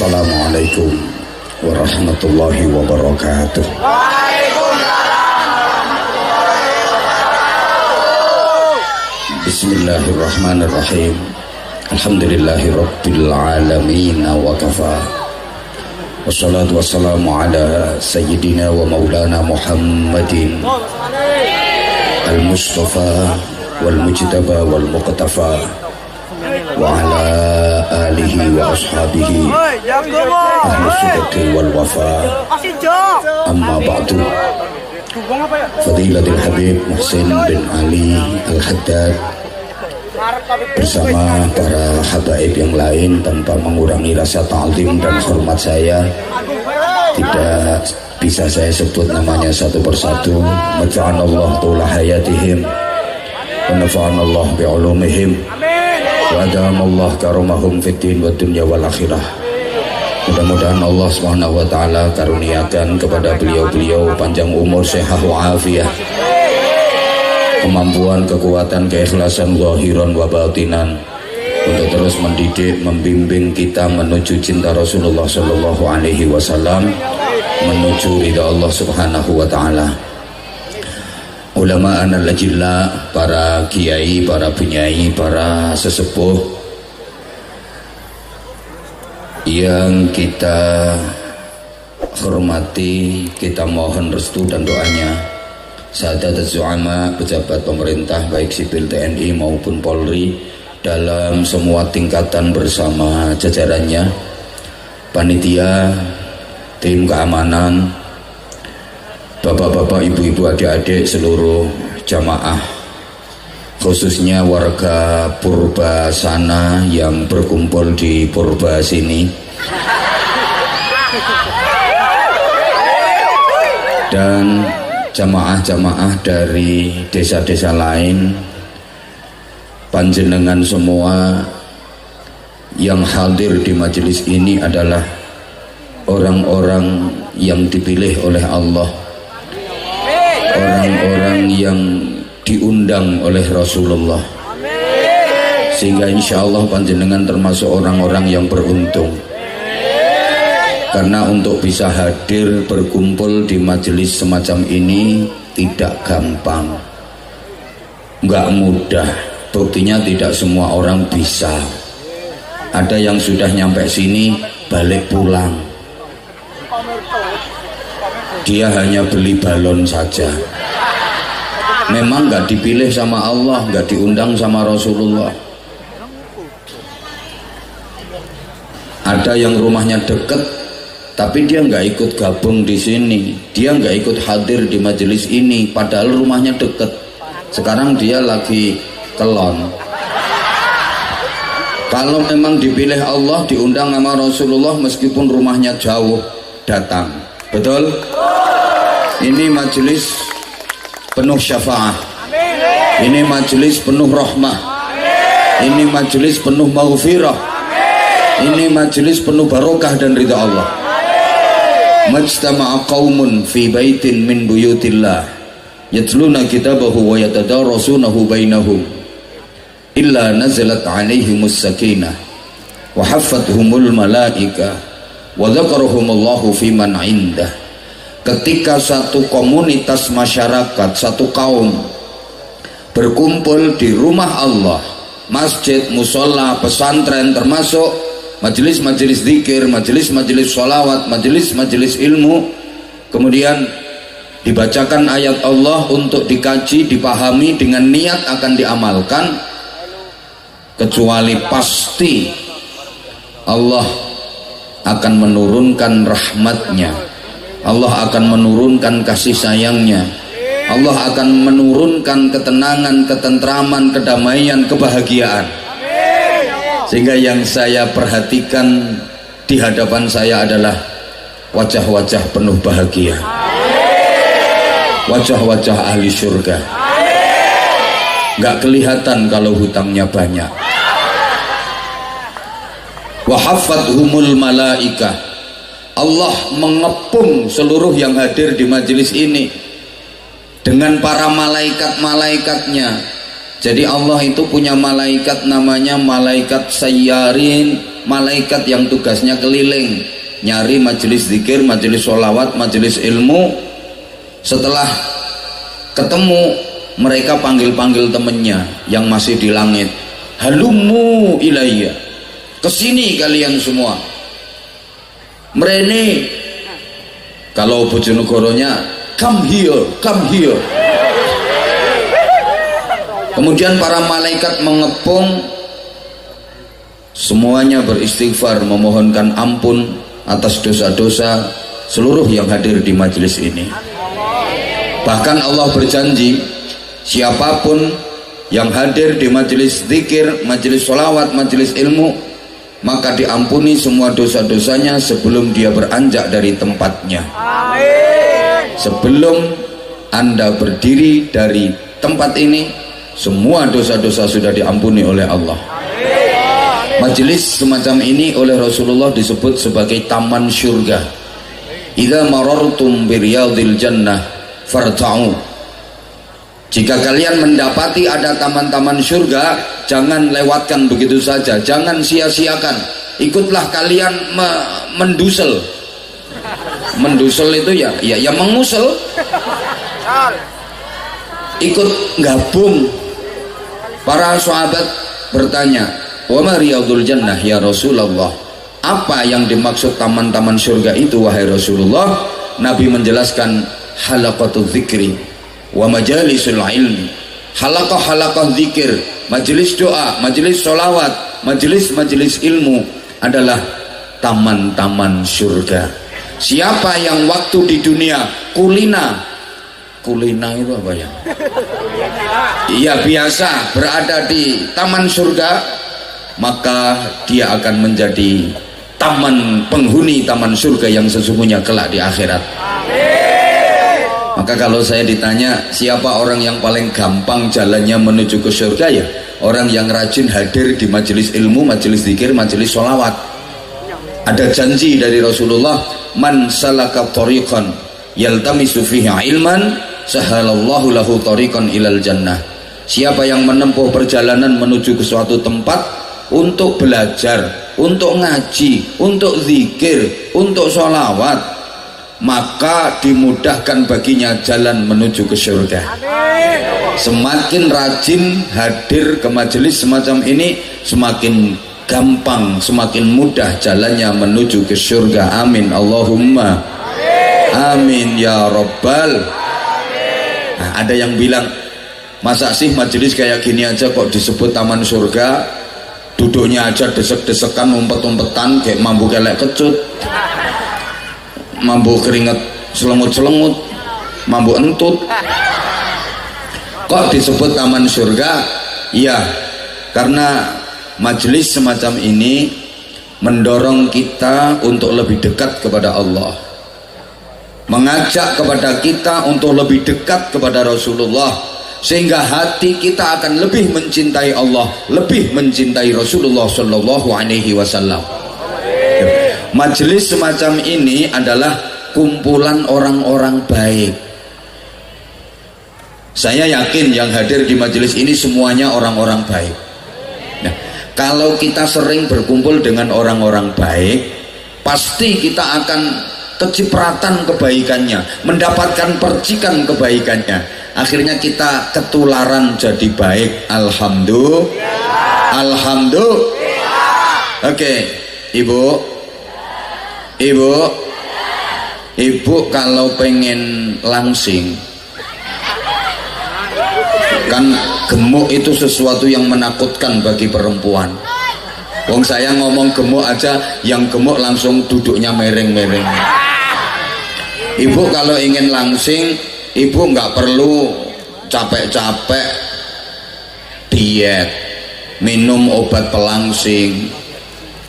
Assalamualaikum warahmatullahi wabarakatuh. Bismillahirrahmanirrahim. Alhamdulillahi rabbil alamin wa kafa. Wassalatu wassalamu ala sayyidina wa maulana Muhammadin al-mustafa wal mujtaba wal muqtafa wa ala alihi wa ashabihi ahli sidqi wal wafa. Amma ba'du. Fadilatul Habib Muhsin bin Ali Al-Haddad bersama para habaib yang lain, tanpa mengurangi rasa ta'zim dan hormat saya, tidak bisa saya sebut namanya satu persatu. Mata'anallah tula hayatihim wa nafa'anallah bi'ulumihim wa adamallah karamahum fid din wa dunya wal akhirah. Mudah-mudahan Allah SWT karuniakan kepada beliau-beliau panjang umur, sehat wa'afiyah, kemampuan, kekuatan, keikhlasan zahiran wa batinan untuk terus mendidik, membimbing kita menuju cinta Rasulullah Sallallahu Alaihi Wasallam, menuju ridha Allah Subhanahu Wa Taala. Ulama al-ajilla, para kiai, para penyai, para sesepuh yang kita hormati, kita mohon restu dan doanya. Sahadat zu'ama, pejabat pemerintah baik sipil TNI maupun Polri dalam semua tingkatan bersama jajarannya, panitia, tim keamanan, bapak-bapak, ibu-ibu, adik-adik, seluruh jamaah, khususnya warga Purba sana yang berkumpul di Purba sini, dan jamaah-jamaah dari desa-desa lain. Panjenengan semua yang hadir di majelis ini adalah orang-orang yang dipilih oleh Allah, orang-orang yang diundang oleh Rasulullah, sehingga insya Allah panjenengan termasuk orang-orang yang beruntung. Karena untuk bisa hadir berkumpul di majelis semacam ini tidak gampang, nggak mudah. Buktinya tidak semua orang bisa. Ada yang sudah nyampe sini balik pulang, dia hanya beli balon saja. Memang nggak dipilih sama Allah, nggak diundang sama Rasulullah. Ada yang rumahnya deket, tapi dia nggak ikut gabung di sini, dia nggak ikut hadir di majelis ini, padahal rumahnya deket. Sekarang dia lagi kelon. Kalau memang dipilih Allah, diundang sama Rasulullah, meskipun rumahnya jauh, datang. Betul? Ini majelis penuh syafaah, ini majelis penuh rahmah, ini majelis penuh maghfirah, ini majelis penuh barokah dan ridha Allah. Majtama'a qaumun fi baitin min buyutillah yatluna kitabahu wa yatadarasunahu bainahum illa nazalat alaihimus sakinah wa haffathumul malaika wa dzakarahumullahu fi man indah. Ketika satu komunitas masyarakat, satu kaum berkumpul di rumah Allah, masjid, musola, pesantren, termasuk majelis-majelis zikir, majelis-majelis sholawat, majelis-majelis ilmu, kemudian dibacakan ayat Allah untuk dikaji, dipahami dengan niat akan diamalkan, kecuali pasti Allah akan menurunkan rahmatnya, Allah akan menurunkan kasih sayangnya, Allah akan menurunkan ketenangan, ketentraman, kedamaian, kebahagiaan. Sehingga yang saya perhatikan di hadapan saya adalah wajah-wajah penuh bahagia, wajah-wajah ahli surga. Nggak kelihatan kalau hutangnya banyak. Wa haffathumul malaika, Allah mengepung seluruh yang hadir di majelis ini dengan para malaikat-malaikatnya Jadi Allah itu punya malaikat namanya malaikat sayyarin, malaikat yang tugasnya keliling nyari majelis zikir, majelis sholawat, majelis ilmu. Setelah ketemu mereka panggil-panggil temennya yang masih di langit, halumu ilayya, kesini kalian semua. Mrene, kalau Bojonegoronya come here, come here. Kemudian para malaikat mengepung, semuanya beristighfar memohonkan ampun atas dosa-dosa seluruh yang hadir di majelis ini. Bahkan Allah berjanji, siapapun yang hadir di majelis zikir, majelis sholawat, majelis ilmu, maka diampuni semua dosa-dosanya sebelum dia beranjak dari tempatnya. Sebelum Anda berdiri dari tempat ini, semua dosa-dosa sudah diampuni oleh Allah. Majelis semacam ini oleh Rasulullah disebut sebagai taman syurga. Idza marartum biriyadil jannah farta'u. Jika kalian mendapati ada taman-taman syurga, jangan lewatkan begitu saja, jangan sia-siakan. Ikutlah kalian mendusel. Mendusel itu ya mengusel. Ikut gabung. Para sahabat bertanya, "Wa ma riyadul jannah ya Rasulullah?" Apa yang dimaksud taman-taman surga itu wahai Rasulullah? Nabi menjelaskan, halaqatul dzikri wa majalisul ilmi. Halaqah-halaqah zikir, majelis doa, majelis sholawat, majelis-majelis ilmu adalah taman-taman surga. Siapa yang waktu di dunia kulina itu apa ya? Iya, biasa berada di taman surga, maka dia akan menjadi penghuni taman surga yang sesungguhnya kelak di akhirat. Maka kalau saya ditanya siapa orang yang paling gampang jalannya menuju ke surga, ya orang yang rajin hadir di majelis ilmu, majelis zikir, majelis sholawat. Ada janji dari Rasulullah, man salaka thariqan yaltamisu fihi ilman sahalallahu lahu thariqan ilal jannah. Siapa yang menempuh perjalanan menuju ke suatu tempat untuk belajar, untuk ngaji, untuk zikir, untuk sholawat, maka dimudahkan baginya jalan menuju ke surga. Semakin rajin hadir ke majelis semacam ini, semakin gampang, semakin mudah jalannya menuju ke surga. Amin Allahumma amin ya Rabbal. Nah, ada yang bilang, masa sih majelis kayak gini aja kok disebut taman surga? Duduknya aja desek-desekan, umpet-umpetan, kayak mambu kelek kecut, mambu keringet selemut-selemut, mambu entut. Kok disebut taman surga? Iya, karena majelis semacam ini mendorong kita untuk lebih dekat kepada Allah, mengajak kepada kita untuk lebih dekat kepada Rasulullah, sehingga hati kita akan lebih mencintai Allah, lebih mencintai Rasulullah Shallallahu Alaihi Wasallam. Majelis semacam ini adalah kumpulan orang-orang baik. Saya yakin yang hadir di majelis ini semuanya orang-orang baik. Nah, kalau kita sering berkumpul dengan orang-orang baik, pasti kita akan kecipratan kebaikannya, mendapatkan percikan kebaikannya. Akhirnya kita ketularan jadi baik. Alhamdulillah. Alhamdulillah. Oke, Ibu kalau pengen langsing, kan gemuk itu sesuatu yang menakutkan bagi perempuan. Wong saya ngomong gemuk aja, yang gemuk langsung duduknya mereng-mereng. Ibu kalau ingin langsing, ibu nggak perlu capek-capek diet, minum obat pelangsing,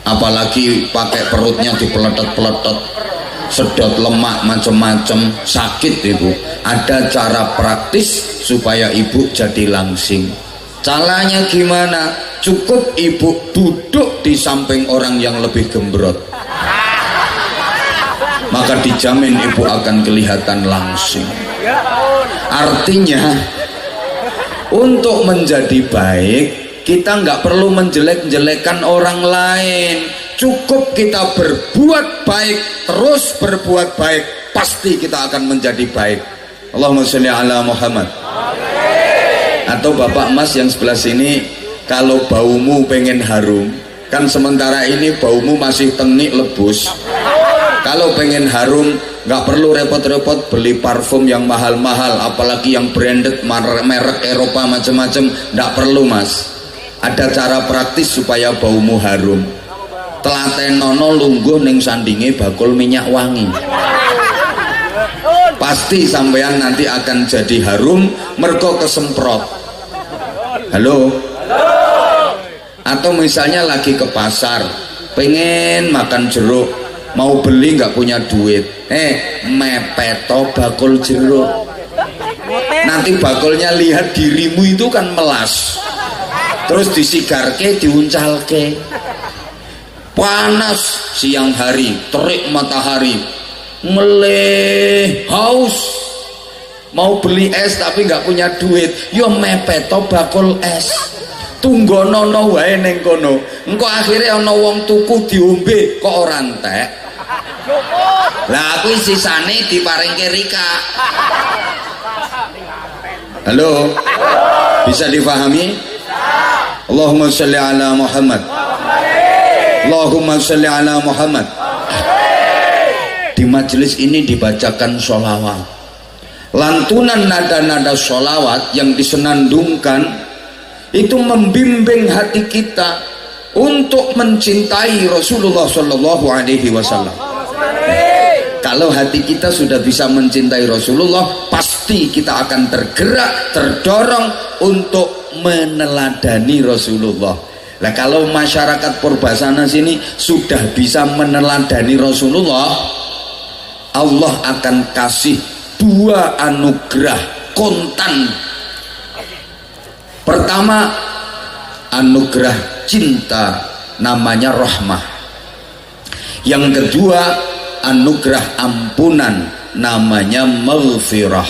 apalagi pakai perutnya dipeletot-peletot, sedot lemak macam-macam, sakit ibu. Ada cara praktis supaya ibu jadi langsing. Caranya gimana? Cukup ibu duduk di samping orang yang lebih gembrot, maka dijamin ibu akan kelihatan langsing. Artinya Untuk menjadi baik kita nggak perlu menjelek-jelekan orang lain, cukup kita berbuat baik, terus berbuat baik, pasti kita akan menjadi baik. Allahumma sholli ala Muhammad. Atau Bapak Mas yang sebelah sini, kalau baumu pengen harum, kan sementara ini baumu masih tengik lebus, kalau pengen harum nggak perlu repot-repot beli parfum yang mahal-mahal, apalagi yang branded merek Eropa macam-macam, nggak perlu Mas. Ada cara praktis supaya baumu harum. Telatenono lungguh ning sandinge bakul minyak wangi, pasti sampean nanti akan jadi harum mergo kesemprot. Halo? Atau misalnya lagi ke pasar pengen makan jeruk, mau beli nggak punya duit, mepeto bakul jeruk, nanti bakulnya lihat dirimu itu kan melas, terus disigarke, diuncalke, panas siang hari, terik matahari, meleh, haus, mau beli es tapi nggak punya duit, yo mepeto bakul es, tunggono wae ning kono, engko akhirnya ana wong tuku diombe kok ora entek. Lah kuwi sisane diparingke Rika. Halo? Bisa difahami? Allahumma sholli ala Muhammad. Allahumma sholli ala Muhammad. Di majelis ini dibacakan sholawat, lantunan nada-nada sholawat yang disenandungkan itu membimbing hati kita untuk mencintai Rasulullah Shallallahu Alaihi Wasallam. Kalau hati kita sudah bisa mencintai Rasulullah, pasti kita akan tergerak, terdorong untuk meneladani Rasulullah. Nah, kalau masyarakat Purbasana sini sudah bisa meneladani Rasulullah, Allah akan kasih dua anugerah kontan. Pertama, anugerah cinta, namanya rahmah. Yang kedua, anugerah ampunan, namanya maghfirah.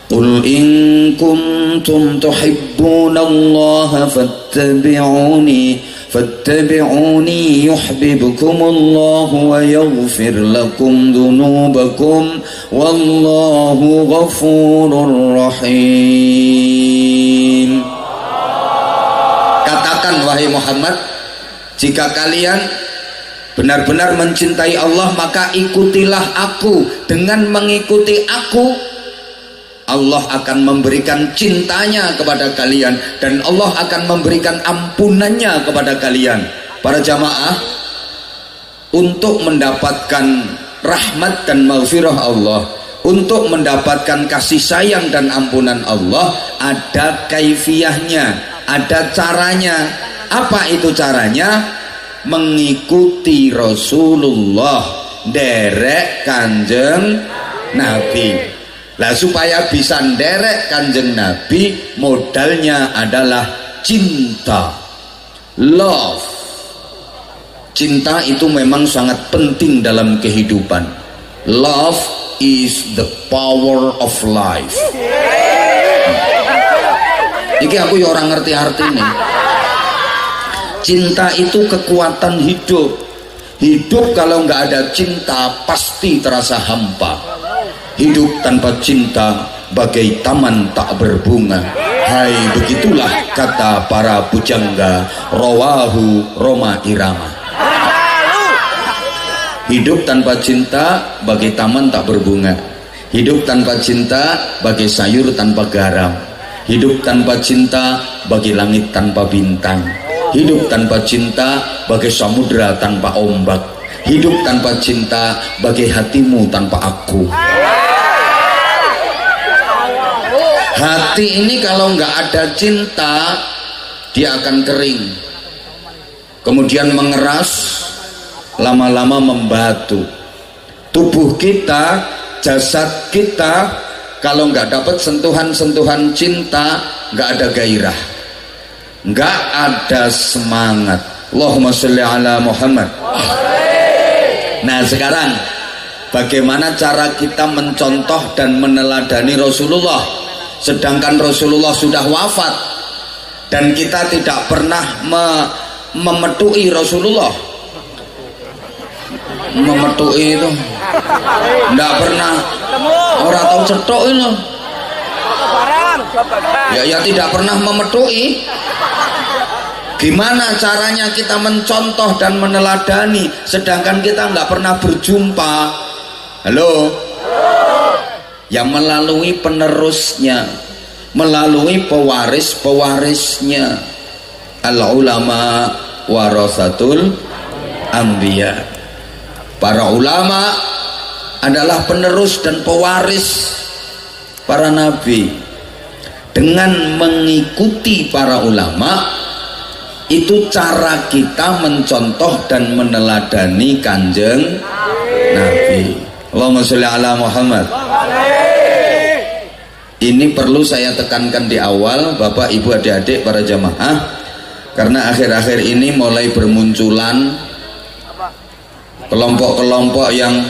Qul in kuntum tuhibbunallaha fattabi'uni yuhibbukumullahu wa yaghfir lakum dhunubakum wallahu ghafurur rahim. Katakan wahai Muhammad, jika kalian benar-benar mencintai Allah, maka ikutilah aku. Dengan mengikuti aku, Allah akan memberikan cintanya kepada kalian, dan Allah akan memberikan ampunannya kepada kalian. Para jamaah, untuk mendapatkan rahmat dan maghfirah Allah, untuk mendapatkan kasih sayang dan ampunan Allah, ada kaifiyahnya, ada caranya. Apa itu caranya? Mengikuti Rasulullah, derek kanjeng Nabi. Lah supaya bisa derek kanjeng Nabi, modalnya adalah cinta, love. Cinta itu memang sangat penting dalam kehidupan. Love is the power of life. Iki aku ya orang ngerti artinya. Cinta itu kekuatan hidup. Hidup kalau nggak ada cinta pasti terasa hampa. Hidup tanpa cinta bagai taman tak berbunga. Hai, begitulah kata para pujangga. Rawahu Roma Irama. Hidup tanpa cinta bagai taman tak berbunga. Hidup tanpa cinta bagai sayur tanpa garam. Hidup tanpa cinta bagai langit tanpa bintang. Hidup tanpa cinta bagai samudra tanpa ombak. Hidup tanpa cinta bagai hatimu tanpa aku. Hati ini kalau nggak ada cinta, dia akan kering, kemudian mengeras, lama-lama membatu. Tubuh kita, jasad kita, kalau nggak dapat sentuhan-sentuhan cinta, nggak ada gairah, nggak ada semangat. Allahumma sholli ala Muhammad. Nah sekarang bagaimana cara kita mencontoh dan meneladani Rasulullah? sedangkan Rasulullah sudah wafat dan kita tidak pernah memetui Rasulullah. Memetui itu tidak pernah, orang tahu cetok itu ya tidak pernah memetui. Gimana caranya kita mencontoh dan meneladani sedangkan kita nggak pernah berjumpa? Halo? Ya melalui penerusnya, melalui pewaris-pewarisnya. Al-ulama warasatul anbiya. Para ulama adalah penerus dan pewaris para nabi. Dengan mengikuti para ulama itu cara kita mencontoh dan meneladani kanjeng Nabi. Allahumma sholli ala Muhammad. Ini perlu saya tekankan di awal, Bapak, Ibu, adik-adik, para jamaah, karena akhir-akhir ini mulai bermunculan kelompok-kelompok yang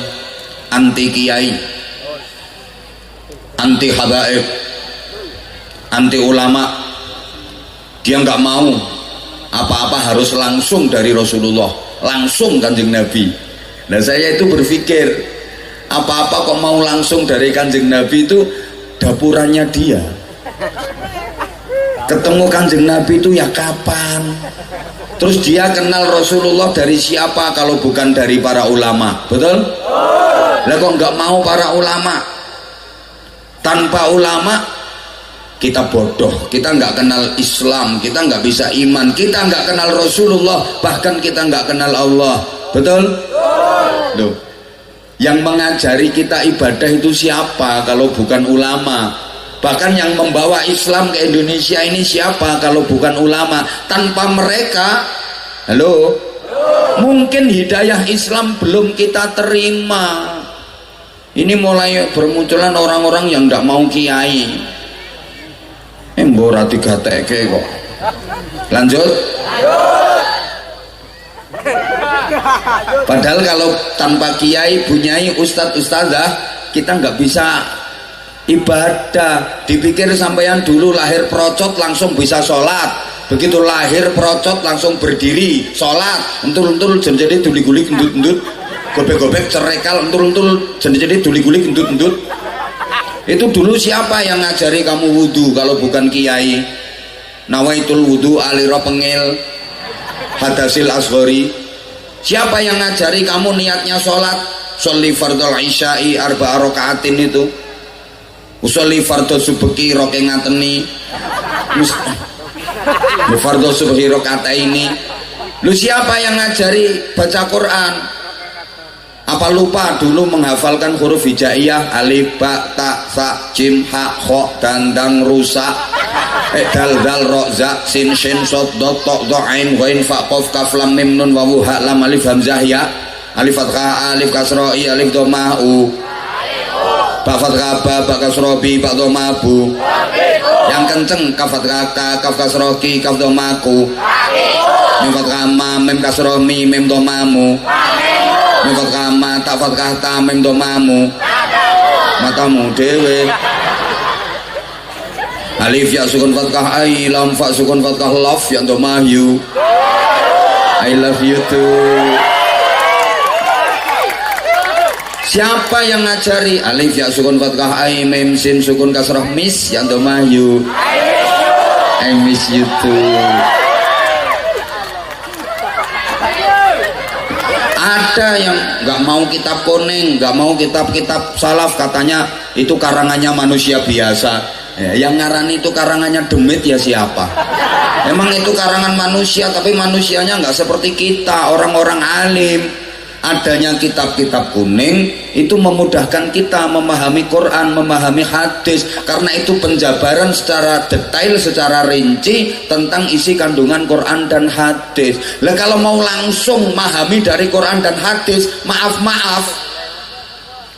anti kiai, anti habaib, anti ulama. Dia nggak mau apa-apa harus langsung dari Rasulullah, langsung kanjeng Nabi. Nah saya itu berpikir, apa-apa kok mau langsung dari kanjeng Nabi, itu dapurannya dia. Ketemu kanjeng Nabi itu ya kapan? Terus dia kenal Rasulullah dari siapa kalau bukan dari para ulama? Betul? Lah kok nggak mau para ulama? Tanpa ulama kita bodoh, kita nggak kenal Islam, kita nggak bisa iman, kita nggak kenal Rasulullah, bahkan kita nggak kenal Allah. Betul? Loh, yang mengajari kita ibadah itu siapa kalau bukan ulama? Bahkan yang membawa Islam ke Indonesia ini siapa kalau bukan ulama? Tanpa mereka, halo, mungkin hidayah Islam belum kita terima. Ini mulai bermunculan orang-orang yang tidak mau kiai. Mbora 3 teke kok. Lanjut. Padahal kalau tanpa kiai, bunyai, ustadz, ustadzah, kita nggak bisa ibadah. Dipikir sampeyan dulu lahir procot langsung bisa sholat, begitu lahir procot langsung berdiri sholat, entul-entul jadi duli-gulik endut-endut, gobek-gobek cerekal, entul-entul jadi duli-gulik endut-endut. Itu dulu siapa yang ngajari kamu wudhu kalau bukan kiai? Nawaitul wudhu aliro pengil hadasil asghori. Siapa yang ngajari kamu niatnya sholat? Sholli fardhu isya'i arba'a raka'atin itu, usolli fardhu subhi roke ngateni, fardhu subhi raka'ataini. Lu siapa yang ngajari baca Quran? Apa lupa dulu menghafalkan huruf hijaiyah, alif, ba, ta, sa, jim, ha, kho, dandang, rusa, dal, dal, ro, za, sin, shin, sod, dot, to, do, ain, ghain, fa, qaf, kaf, lam, mim, nun, wawu, ha, lam, alif, hamzah, ya, alif, fathah, alif, kasro, i, alif, doma, u, ba, fathah, ba, kasro, bi, ba, doma, bu. Yang kenceng, kaf, fathah, ka, kaf, kasro, ki, kaf, doma, ku, mim, fathah, ma, mim, kasro, mi, mim, doma, mu, mim, fathah, ma, ta, fathah, ta, mim, doma, mu, matamu dewe. Alif ya sukun fathah ai, lam fa sukun fathah love yang doma you. I love you too. Siapa yang ngajari? Alif ya sukun fathah ai, mim sin sukun kasrah miss yang doma you. I miss you too. Ada yang nggak mau kitab kuning, nggak mau kitab-kitab salaf, katanya itu karangannya manusia biasa. Ya, yang ngarani itu karangannya demit ya siapa? Emang itu karangan manusia, tapi manusianya nggak seperti kita, orang-orang alim. Adanya kitab-kitab kuning itu memudahkan kita memahami Quran, memahami hadis, karena itu penjabaran secara detail, secara rinci tentang isi kandungan Quran dan hadis. Lah kalau mau langsung memahami dari Quran dan hadis, maaf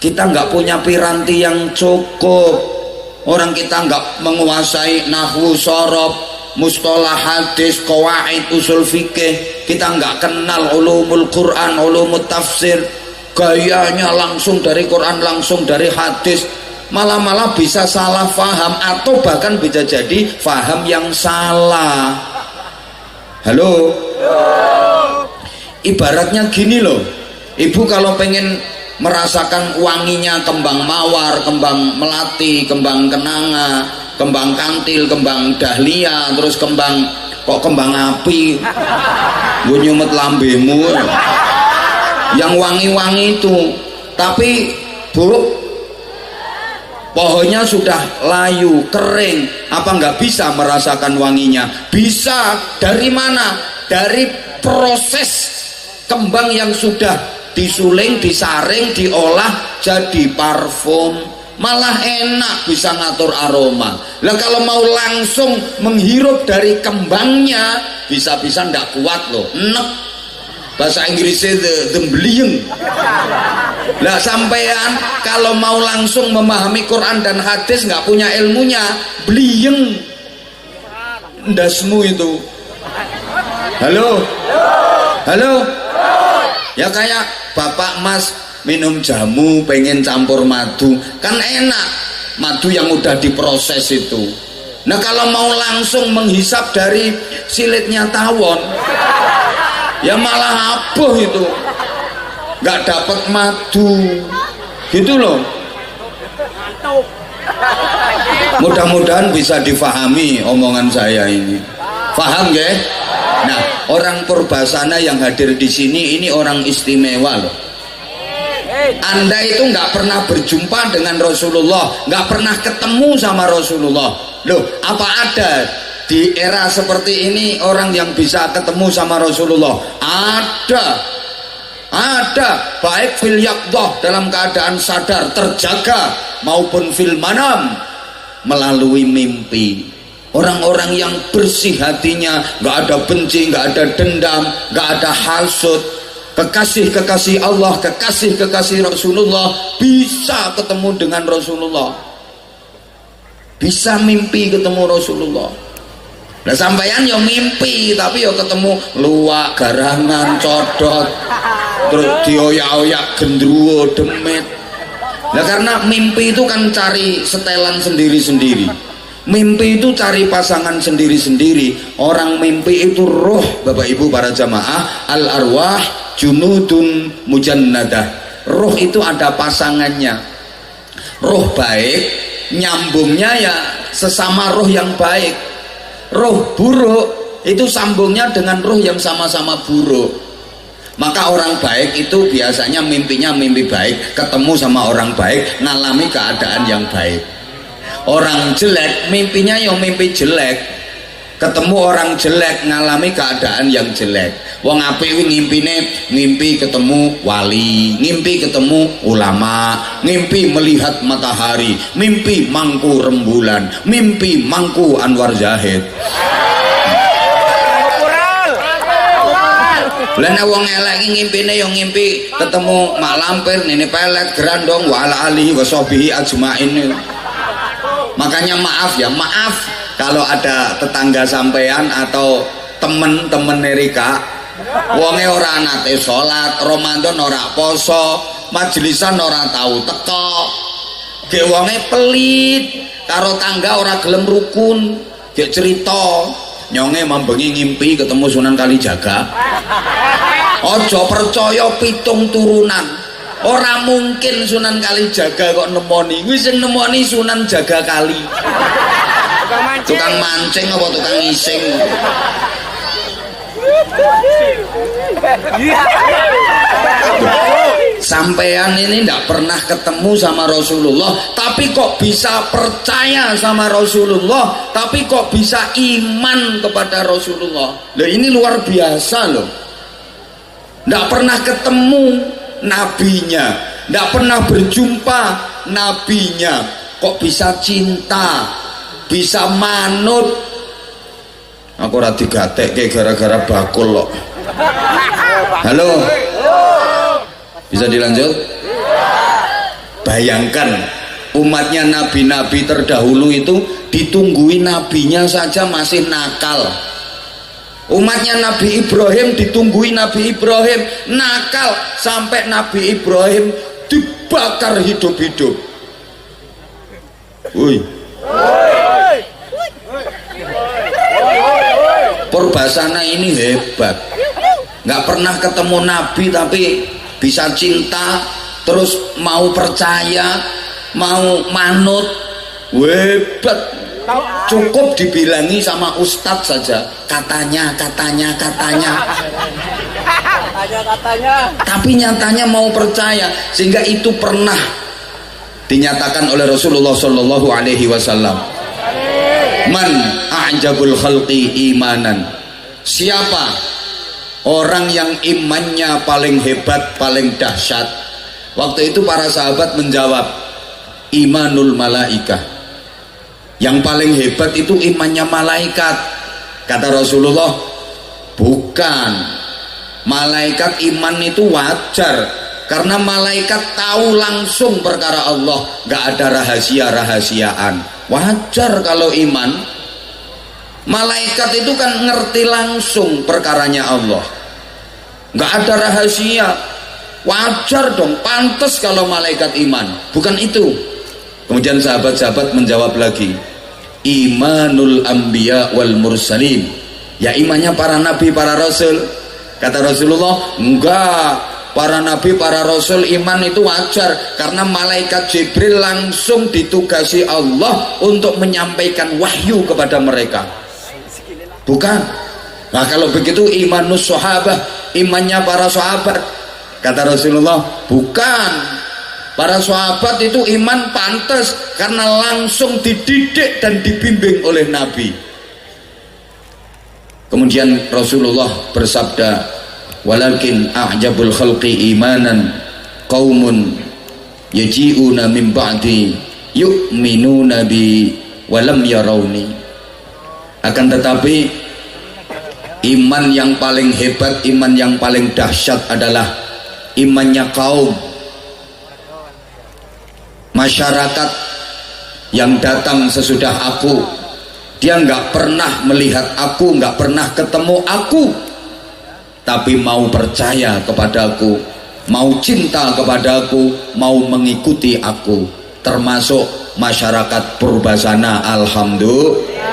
kita nggak punya piranti yang cukup. Orang kita nggak menguasai nahwu, sorob, mustalah hadis, qawaid, usul fikih. Kita nggak kenal ulumul Quran, ulumul tafsir. Gayanya langsung dari Quran, langsung dari hadis. malah bisa salah faham atau bahkan bisa jadi faham yang salah. Halo, ibaratnya gini loh, ibu kalau pengen merasakan wanginya kembang mawar, kembang melati, kembang kenanga, kembang kantil, kembang dahlia, terus kembang api, gue nyumet lambemu yang wangi-wangi itu. Tapi Bu, pohonnya sudah layu, kering, apa nggak bisa merasakan wanginya? Bisa. Dari mana? Dari proses kembang yang sudah disuling, disaring, diolah jadi parfum, malah enak, bisa ngatur aroma. Lah kalau mau langsung menghirup dari kembangnya, bisa-bisa ndak kuat loh, enek. Bahasa Inggrisnya the bliyeng. Lah sampean kalau mau langsung memahami Quran dan hadis nggak punya ilmunya, bliyeng ndasmu itu. Halo, halo. Ya kayak bapak mas minum jamu pengen campur madu, kan enak, madu yang udah diproses itu. Nah kalau mau langsung menghisap dari silitnya tawon, ya malah aboh itu, nggak dapat madu gitu loh. Mudah-mudahan bisa difahami omongan saya ini. Paham ya? Nah, orang Purbasana yang hadir di sini ini orang istimewa loh. Anda itu nggak pernah berjumpa dengan Rasulullah, nggak pernah ketemu sama Rasulullah. Loh, apa ada di era seperti ini orang yang bisa ketemu sama Rasulullah? Ada, baik fil yaqdah, dalam keadaan sadar terjaga, maupun fil manam, melalui mimpi. Orang-orang yang bersih hatinya, nggak ada benci, nggak ada dendam, nggak ada hasud, kekasih-kekasih Allah, kekasih-kekasih Rasulullah, bisa ketemu dengan Rasulullah, bisa mimpi ketemu Rasulullah. Nah sampeyan yo mimpi tapi yo ketemu luwak, garangan, codot, terus dioyak-oyak gendruwo, demit. Nah karena mimpi itu kan cari setelan sendiri-sendiri. Mimpi itu cari pasangan sendiri-sendiri. Orang mimpi itu roh, Bapak Ibu para jamaah, al arwah junudun mujannadah. Roh itu ada pasangannya. Roh baik nyambungnya ya sesama roh yang baik. Roh buruk itu sambungnya dengan roh yang sama-sama buruk. Maka orang baik itu biasanya mimpinya mimpi baik, ketemu sama orang baik, ngalami keadaan yang baik. Orang jelek mimpinya yang mimpi jelek, ketemu orang jelek, ngalami keadaan yang jelek. Wong apik ngimpine ngimpi ketemu wali, ngimpi ketemu ulama, ngimpi melihat matahari, mimpi mangku rembulan, mimpi mangku Anwar Zahid. Lha wong elek ngimpine yo ngimpi ketemu Mak Lampir, Nini Pelet, Grandong wa ala alihi wa sahbihi ajmain. Makanya maaf ya, maaf kalau ada tetangga sampean atau temen-temen Nerika wonge ora nate salat, Ramadan ora poso, majelisan ora tahu teko, ge wonge pelit, karo tangga ora gelem rukun, ge cerita nyonge mambengi ngimpi ketemu Sunan Kalijaga. Ojo percaya pitung turunan. Ora mungkin Sunan Kalijaga kok nemoni. Kuwi sing nemoni Sunan Jaga Kali. Tukang mancing apa tukang ngising? Sampean ini ndak pernah ketemu sama Rasulullah, tapi kok bisa percaya sama Rasulullah, tapi kok bisa iman kepada Rasulullah. Loh ini luar biasa loh. Ndak pernah ketemu nabinya, ndak pernah berjumpa nabinya, kok bisa cinta, bisa manut. Aku ora digatekke gara-gara bakul kok. Halo, bisa dilanjut? Bayangkan umatnya nabi-nabi terdahulu itu ditungguin nabinya saja masih nakal. Umatnya Nabi Ibrahim ditungguin Nabi Ibrahim nakal sampai Nabi Ibrahim dibakar hidup-hidup. Woi. Purbasana ini hebat, nggak pernah ketemu Nabi tapi bisa cinta, terus mau percaya, mau manut, hebat. Cukup dibilangi sama ustadz saja, katanya. Tapi nyatanya mau percaya, sehingga itu pernah dinyatakan oleh Rasulullah Shallallahu Alaihi Wasallam. Man a'jabul khalqi imanan. Siapa orang yang imannya paling hebat, paling dahsyat? Waktu itu para sahabat menjawab, imanul malaikah. Yang paling hebat itu imannya malaikat. Kata Rasulullah, bukan. Malaikat iman itu wajar, karena malaikat tahu langsung perkara Allah, gak ada rahasia-rahasiaan. Wajar kalau iman. Malaikat itu kan ngerti langsung perkaranya Allah, gak ada rahasia. Wajar dong, pantas kalau malaikat iman. Bukan itu. Kemudian sahabat-sahabat menjawab lagi, imanul anbiya wal mursalin. Ya imannya para nabi, para rasul. Kata Rasulullah, enggak, para nabi, para rasul iman itu wajar, karena malaikat Jibril langsung ditugasi Allah untuk menyampaikan wahyu kepada mereka. Bukan. Nah kalau begitu imanus sahabah, imannya para sahabat. Kata Rasulullah, bukan. Para sahabat itu iman pantas karena langsung dididik dan dibimbing oleh Nabi. Kemudian Rasulullah bersabda, walakin a'jabul khalqi imanan qaumun yaji'una min ba'di yu'minuna bi walam yarawni. Akan tetapi iman yang paling hebat, iman yang paling dahsyat adalah imannya kaum masyarakat yang datang sesudah aku. Dia nggak pernah melihat aku, nggak pernah ketemu aku, tapi mau percaya kepadaku, mau cinta kepadaku, mau mengikuti aku. Termasuk masyarakat Purbasana. Alhamdulillah.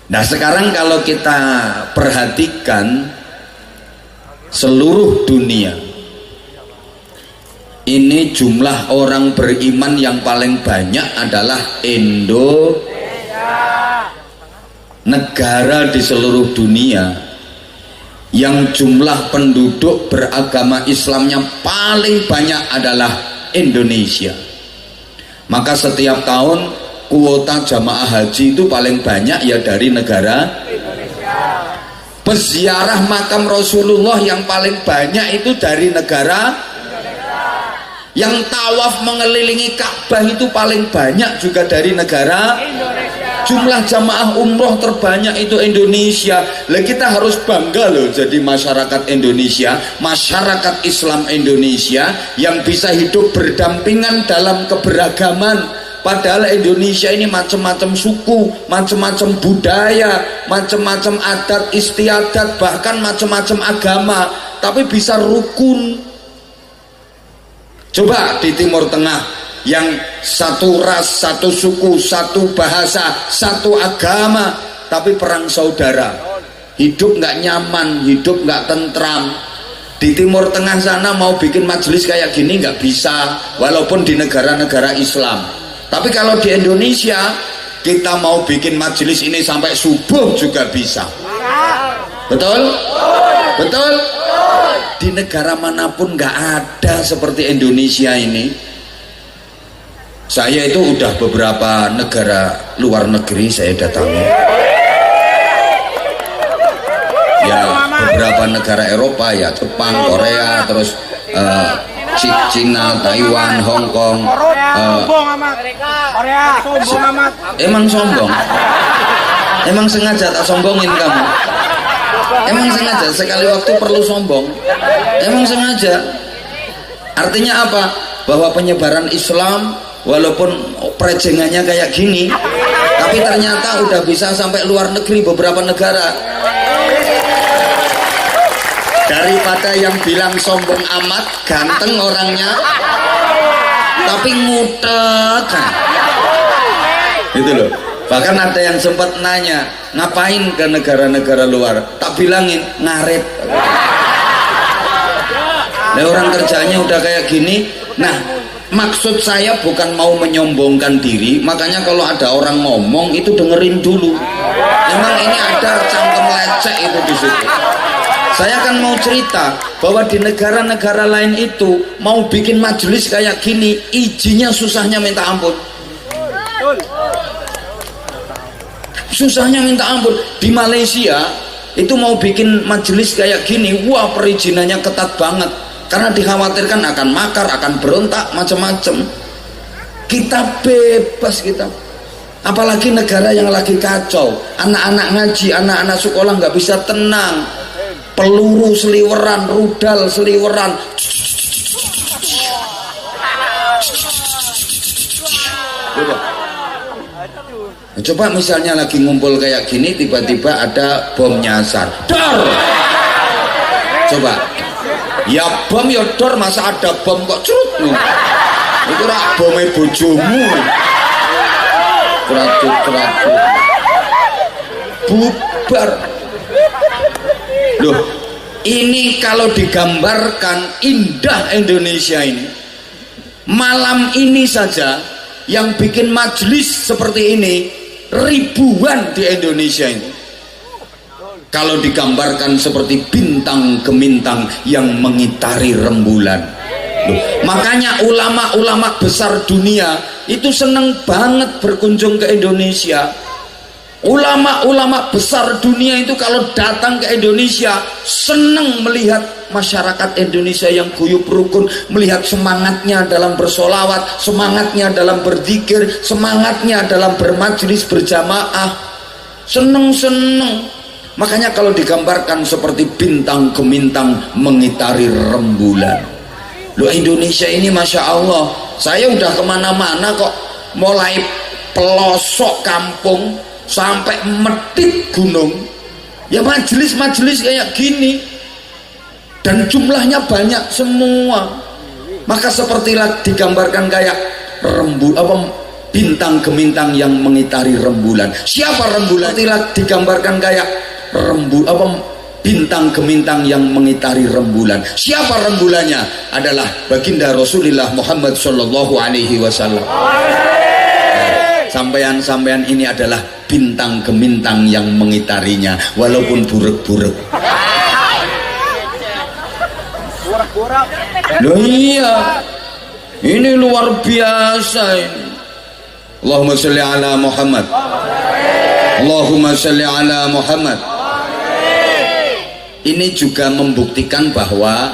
Nah sekarang kalau kita perhatikan seluruh dunia ini, jumlah orang beriman yang paling banyak adalah Indonesia. Negara di seluruh dunia yang jumlah penduduk beragama Islamnya paling banyak adalah Indonesia. Maka setiap tahun kuota jamaah haji itu paling banyak ya dari negara Indonesia. Peziarah makam Rasulullah yang paling banyak itu dari negara Indonesia. Yang tawaf mengelilingi Ka'bah itu paling banyak juga dari negara Indonesia. Jumlah jamaah umroh terbanyak itu Indonesia. Lah kita harus bangga loh jadi masyarakat Indonesia, masyarakat Islam Indonesia yang bisa hidup berdampingan dalam keberagaman. Padahal Indonesia ini macam-macam suku, macam-macam budaya, macam-macam adat istiadat, bahkan macam-macam agama, tapi bisa rukun. Coba di Timur Tengah yang satu ras, satu suku, satu bahasa, satu agama, tapi perang saudara, hidup nggak nyaman, hidup nggak tentram. Di Timur Tengah sana mau bikin majelis kayak gini nggak bisa, walaupun di negara-negara Islam. Tapi kalau di Indonesia kita mau bikin majelis ini sampai subuh juga bisa. Betul? Betul? Di negara manapun nggak ada seperti Indonesia ini. Saya itu udah beberapa negara luar negeri saya datangi. Ya beberapa negara Eropa ya, Jepang, Korea, terus Cina, Taiwan, Hong Kong. Emang sombong? Emang sengaja tak sombongin kamu? Emang sengaja sekali waktu perlu sombong? Emang sengaja? Artinya apa? Bahwa penyebaran Islam walaupun prejengannya kayak gini, tapi ternyata udah bisa sampai luar negeri beberapa negara. Daripada yang bilang sombong amat, ganteng orangnya, tapi ngutek kan. Itu loh. Bahkan ada yang sempat nanya, ngapain ke negara-negara luar? Tak bilangin, ngaret. Nah, orang kerjanya udah kayak gini. Nah, maksud saya bukan mau menyombongkan diri, makanya kalau ada orang ngomong itu dengerin dulu. Memang ini ada cangkem lecek itu di situ. Saya kan mau cerita bahwa di negara-negara lain itu mau bikin majelis kayak gini, izinnya susahnya minta ampun. Susahnya minta ampun. Di Malaysia itu mau bikin majelis kayak gini, wah perizinannya ketat banget. Karena dikhawatirkan akan makar, akan berontak, macam-macam. Kita bebas kita. Apalagi negara yang lagi kacau, anak-anak ngaji, anak-anak sekolah nggak bisa tenang, peluru seliweran, rudal seliweran. Coba misalnya lagi ngumpul kayak gini, tiba-tiba ada bom nyasar, dor. Coba. Ya bom ya dor, masa ada bom kok cerut. Itu rak bomnya bojomu. Teratut bubar. Loh, ini kalau digambarkan indah Indonesia ini. Malam ini saja yang bikin majelis seperti ini ribuan di Indonesia ini. Kalau digambarkan seperti bintang gemintang yang mengitari rembulan. Loh, makanya ulama-ulama besar dunia itu seneng banget berkunjung ke Indonesia. Ulama-ulama besar dunia itu kalau datang ke Indonesia seneng melihat masyarakat Indonesia yang guyup rukun, melihat semangatnya dalam bersolawat, semangatnya dalam berzikir, semangatnya dalam bermajlis berjamaah. Seneng-seneng. Makanya kalau digambarkan seperti bintang gemintang mengitari rembulan. Loh, Indonesia ini Masya Allah, saya udah kemana-mana kok, mulai pelosok kampung sampai medit gunung, ya majelis-majelis kayak gini, dan jumlahnya banyak semua. Maka sepertilah digambarkan kayak bintang gemintang yang mengitari rembulan. Siapa rembulan? Sepertilah digambarkan kayak bintang gemintang yang mengitari rembulan. Siapa rembulannya? Adalah baginda Rasulullah Muhammad Sallallahu Alaihi Wasallam. Sampean-sampean ini adalah bintang gemintang yang mengitarinya, walaupun burek-burek. Loh iya, ini luar biasa ini. Allahumma sholli ala Muhammad. Allahumma sholli ala Muhammad. Ini juga membuktikan bahwa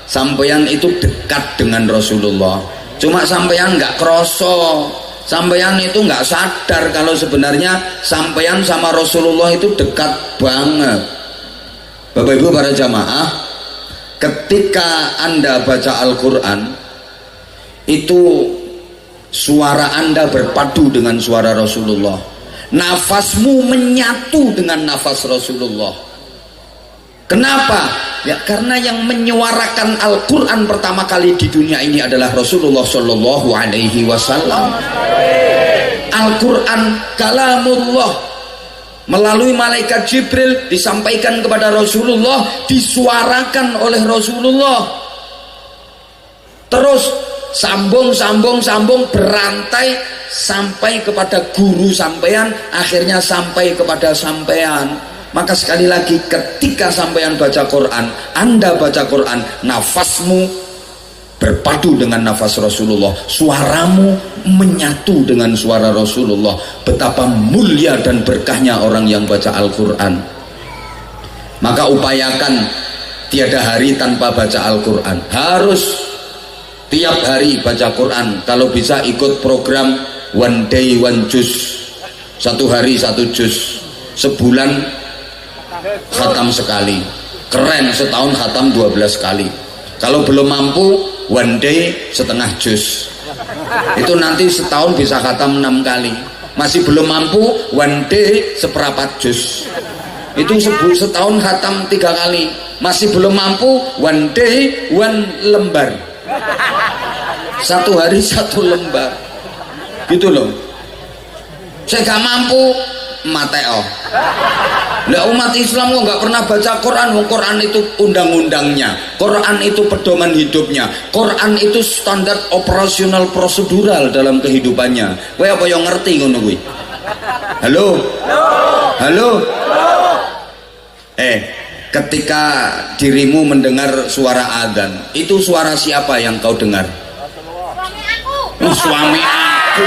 sampeyan itu dekat dengan Rasulullah. Cuma sampeyan nggak kroso, sampeyan itu nggak sadar kalau sebenarnya sampeyan sama Rasulullah itu dekat banget. Bapak Ibu para jamaah, ketika Anda baca Al-Quran, itu suara Anda berpadu dengan suara Rasulullah, nafasmu menyatu dengan nafas Rasulullah. Kenapa? Ya karena yang menyuarakan Al-Quran pertama kali di dunia ini adalah Rasulullah Shallallahu Alaihi Wasallam. Al-Quran kalamullah, melalui malaikat Jibril disampaikan kepada Rasulullah, disuarakan oleh Rasulullah, terus sambung berantai sampai kepada guru sampean, akhirnya sampai kepada sampean. Maka sekali lagi, ketika sampean baca Quran, Anda baca Quran, nafasmu berpadu dengan nafas Rasulullah, suaramu menyatu dengan suara Rasulullah. Betapa mulia dan berkahnya orang yang baca Al-Quran. Maka upayakan tiada hari tanpa baca Al-Quran. Harus tiap hari baca Quran. Kalau bisa ikut program One Day One Juz, 1 hari 1 juz, sebulan khatam sekali. Keren, setahun khatam 12 kali. Kalau belum mampu, one day setengah juz. Itu nanti setahun bisa khatam 6 kali. Masih belum mampu, one day seperempat juz. Itu setahun khatam 3 kali. Masih belum mampu, one day one lembar. 1 hari 1 lembar gitu loh. Saya gak mampu mateo. Nah, umat Islam kok nggak pernah baca Quran? Quran itu undang-undangnya, Quran itu pedoman hidupnya, Quran itu standar operasional prosedural dalam kehidupannya. Kowe apa yang ngerti ngono kuwi? Halo? Halo? Ketika dirimu mendengar suara adzan, itu suara siapa yang kau dengar? Suami aku.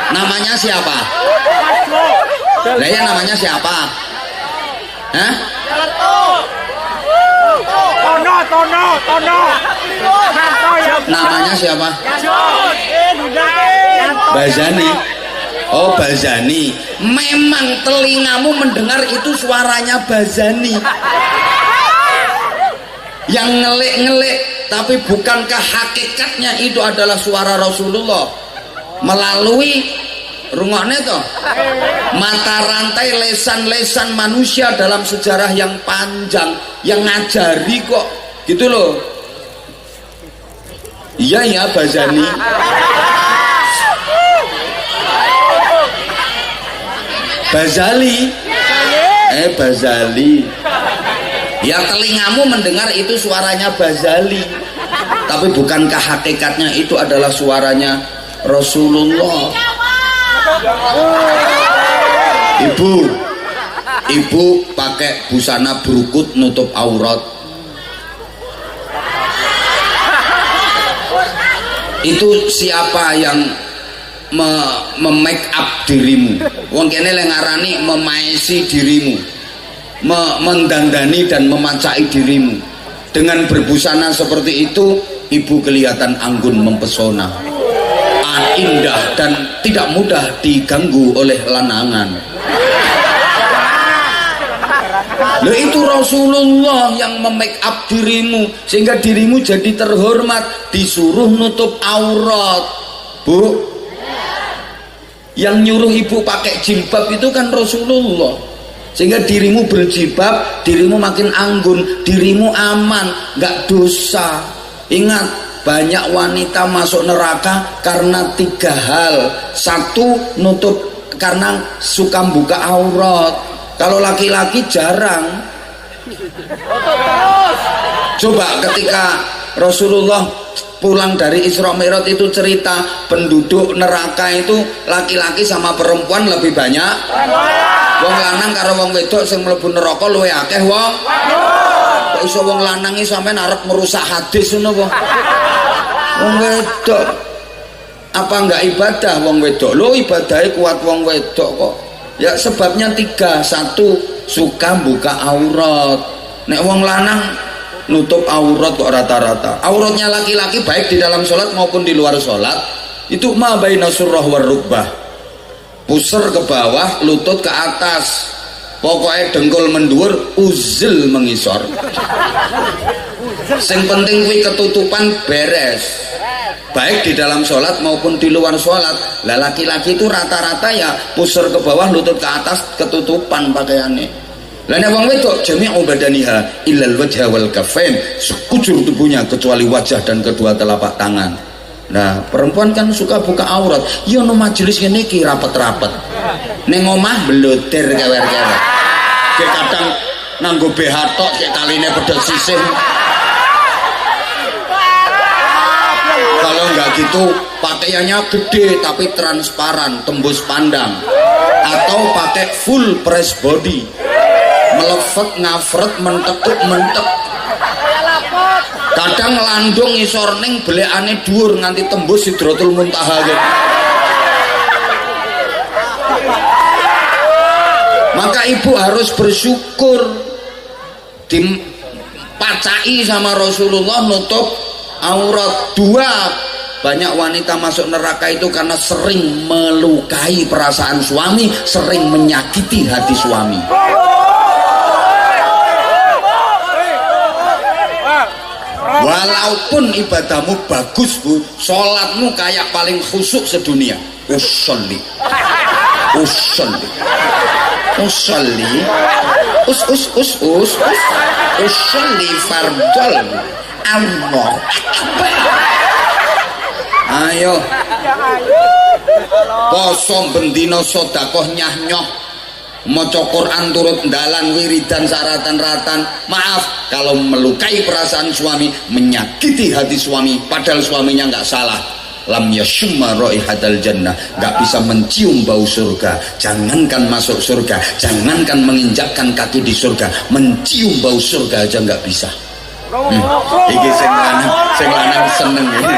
Namanya siapa? Lah ya, namanya siapa? Hah? Tono. Namanya siapa? Bazani. Oh, Bazani. Memang telingamu mendengar itu suaranya Bazani. Yang ngelik-ngelik, tapi bukankah hakikatnya itu adalah suara Rasulullah melalui rungokne toh mata rantai lesan-lesan manusia dalam sejarah yang panjang yang ngajari kok gitu loh. Iya ya, Bazani. Bazali. Bazali. Ya, telingamu mendengar itu suaranya Bazali, tapi bukankah hakikatnya itu adalah suaranya Rasulullah? Ibu pakai busana berukut nutup aurat, itu siapa yang make up dirimu? Wong kene le ngarani memaesi dirimu, mendandani dan memacai dirimu. Dengan berbusana seperti itu, ibu kelihatan anggun mempesona, indah dan tidak mudah diganggu oleh lanangan. Loh, itu Rasulullah yang memake up dirimu sehingga dirimu jadi terhormat, disuruh nutup aurat. Bu, yang nyuruh ibu pakai jilbab itu kan Rasulullah, sehingga dirimu berjilbab, dirimu makin anggun, dirimu aman, gak dosa. Ingat, banyak wanita masuk neraka karena 3 hal. 1, nutup karena suka buka aurat. Kalau laki-laki jarang. Coba ketika Rasulullah pulang dari Isra Mi'raj itu cerita penduduk neraka itu laki-laki sama perempuan lebih banyak. Wong lanang karo wong wedok sing mlebu neraka luwih akeh wong. Kok iso wong lanang iki sampean arep merusak hadis ngono apa? Wong wedok apa enggak ibadah wong wedok? Lho, ibadahe kuat wong wedok kok. Ya sebabnya 3. 1, suka buka aurat. Nek wong lanang nutup aurat kok rata-rata. Auratnya laki-laki baik di dalam sholat maupun di luar sholat itu ma baina surrah war rukbah. Pusar ke bawah, lutut ke atas. Pokoknya dengkul mendur, uzil mengisor. Sing penting kuwi ketutupan beres, baik di dalam sholat maupun di luar sholat. Lah laki-laki itu rata-rata ya pusar ke bawah, lutut ke atas, ketutupan pakaiannya. Lah nek wong wedok jami'u badaniha illal wajha wal kaffain, sekujur tubuhnya kecuali wajah dan kedua telapak tangan. Nah, perempuan kan suka buka aurat. Ya no majelis ngene iki rapet-rapet. Ning omah bleter kewer-kewer. Kayak kadang nganggo BH tok kayak kaline pedhot sisih. Kalau enggak gitu pakaiannya gede tapi transparan, tembus pandang. Atau pakai full press body, melefet, ngafret, mentekuk, mentek. Kadang landung ngisor ning belekane dhuwur nganti tembus Sidratul Muntaha gitu. Maka ibu harus bersyukur dipacai sama Rasulullah nutup aurat. 2, banyak wanita masuk neraka itu karena sering melukai perasaan suami, sering menyakiti hati suami. Walaupun ibadahmu bagus bu, sholatmu kayak paling khusyuk sedunia, usolli usolli fardol Allah akbar. Ayo. Poso bendina sedekah nyah-nyoh. Maca Quran turut dalan wiridan saratan-ratan. Maaf kalau melukai perasaan suami, menyakiti hati suami padahal suaminya nggak salah. Lam yashumma raihatal jannah, nggak bisa mencium bau surga. Jangankan masuk surga, jangankan menginjakkan kaki di surga, mencium bau surga aja nggak bisa. Iki sing lanang seneng ya.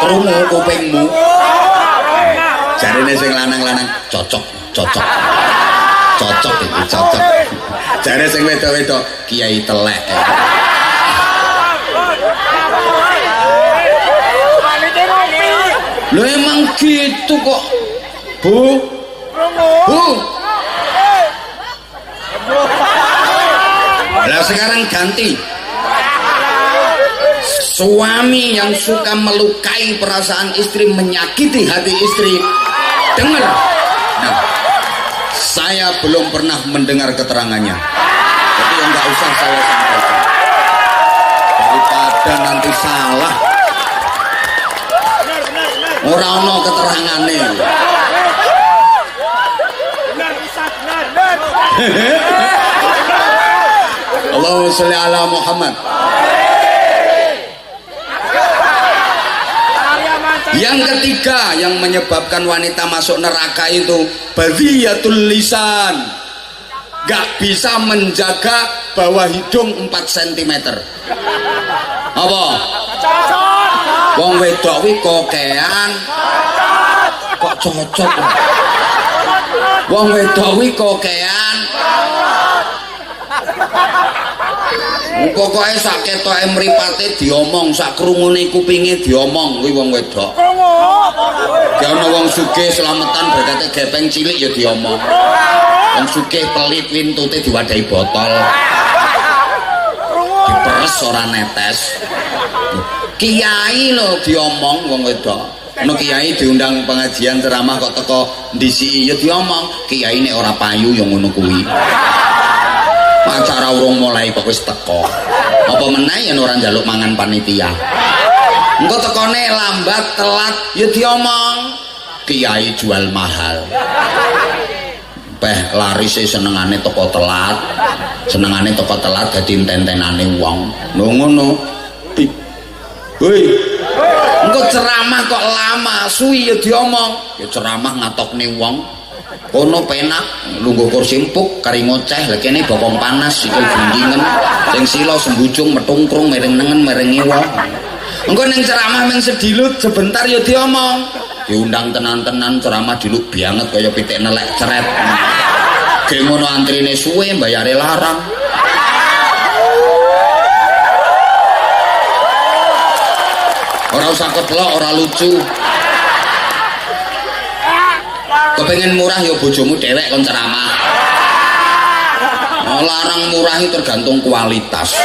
Krungu kupingmu. Jarine sing lanang-lanang cocok iki cocok. Jare sing wedok-wedok kiai telek. Lho emang gitu kok. Bu. Lah sekarang ganti. Suami yang suka melukai perasaan istri, menyakiti hati istri, dengar. Nah, saya belum pernah mendengar keterangannya, jadi enggak usah saya sampaikan daripada nanti salah. Ora ono keterangannya. Allahumma sholli ala Muhammad. Yang ketiga yang menyebabkan wanita masuk neraka itu badhiyatul lisan, gak bisa menjaga bawah hidung 4 cm. Apa? Wong wedok kuwi kokean kok cocok. Wong wedok kuwi kokean pokoknya sak ketoke mripate diomong, sak krungune kupinge diomong kuwi wong wedok. Ya ana wong sugih slametan berkate gepeng cilik ya diomong. Wong sugih pelit wintute diwadahi botol. Diperes ora netes. Kiai lho diomong wong wedok. Ono kiai diundang pengajian ceramah kok teko ndisiki ya diomong. Kiai nek ora payu ya ngono kuwi. Acara urung mulai kok wis teko. Apa meneh yen ora njaluk mangan panitia. Engko tekone lambat telat ya diomong. Kiai jual mahal. Peh larise senengane teko telat. Senengane teko telat dadi enten-entenane wong. Lho ngono. Hoi. Engko ceramah kok lama, suwi ya diomong. Ya ceramah ngatokne wong. Kono penak lungguh kursi empuk kari ngoceh, lha kene bokong panas sikil gunjingen sing sila sembujung metungkrung mereng nengen mereng ngewa. Engko ning ceramah meng sedilut sebentar ya diomong. Diundang tenan-tenan ceramah diluk banget kaya pitik nelek ceret. Ge ngono antrine suwe mbayare larang. Ora usah keplok, ora lucu. Kepengen murah ya bojomu dhewek kon ceramah. Larang murah itu tergantung kualitas.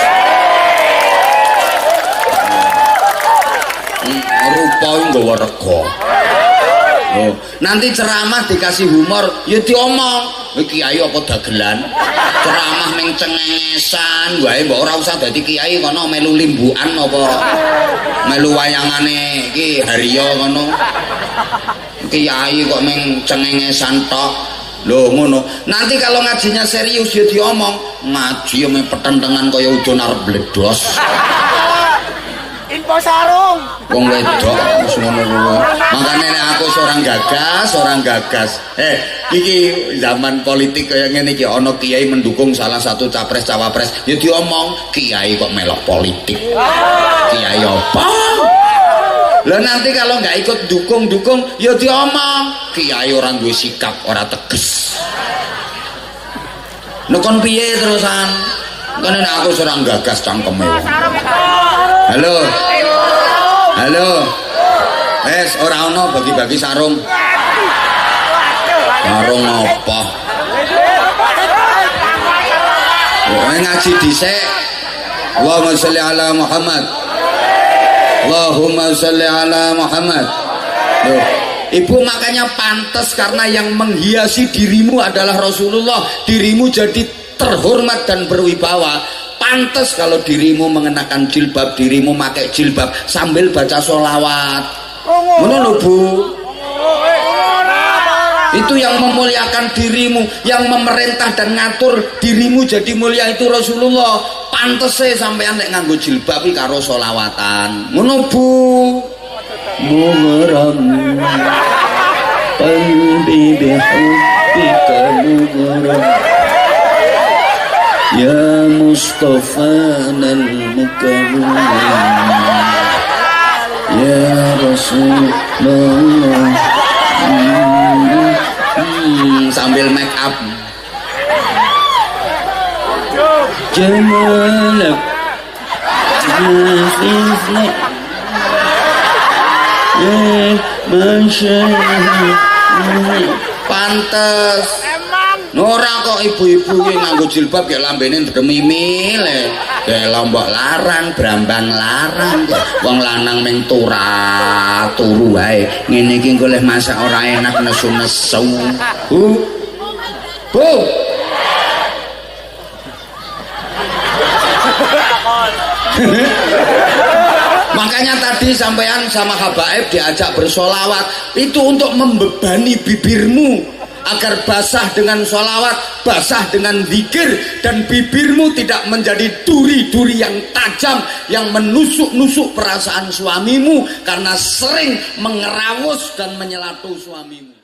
Rupa nggawa rega. Nanti ceramah dikasih humor ya diomong. Kiai apa dagelan? Ceramah ming cengengesan wae mbok ora usah dadi kiai kono melu limbukan apa melu wayangane iki Haryo ngono. Kiai kok meng cengengesan tok. Lho ngono. Nanti kalau ngajinya serius ya diomong, ngaji ya meng petentengan kaya udon arep bledos. Info sarung. Wong wedok wis ngono kuwi. Makane nek aku seorang gagas. Iki zaman politik kaya ngene iki ana kiai mendukung salah satu capres cawapres, ya diomong, kiai kok melok politik. Kiai apa? Lah nanti kalau nggak ikut dukung ya diomong kiai orang duwe sikap ora tegas. Nekon piye terusan? Kan aku serang gagas cangkeme. Halo. Ora ono bagi-bagi sarung. Sarung apa? Ngaji dhisik. Allahumma sholli ala Muhammad. Allahumma sholli ala Muhammad. Loh, ibu makanya pantas karena yang menghiasi dirimu adalah Rasulullah. Dirimu jadi terhormat dan berwibawa. pantas kalau dirimu mengenakan jilbab, dirimu pakai jilbab sambil baca sholawat. Ngono lho Bu, itu yang memuliakan dirimu, yang memerintah dan ngatur dirimu jadi mulia itu Rasulullah. Pantes sampean nek nganggo jilbab iki karo sholawatan. Ngono Bu. Mughram qalbi bihubbika mughram ya Mustafa al-mukarram ya Rasulullah. Sambil make up jamalak nafisna pantes ora kok ibu-ibu ki nganggo jilbab ya lambene ndemimil kayak lombok larang brambang larang wong lanang ming turu wae ngene iki goleh masak ora enak nesu-nesu. Bu makanya tadi sampean sama habaib diajak bersolawat itu untuk membebani bibirmu agar basah dengan solawat, basah dengan zikir, dan bibirmu tidak menjadi duri-duri yang tajam yang menusuk-nusuk perasaan suamimu karena sering mengerawus dan menyelatu suamimu.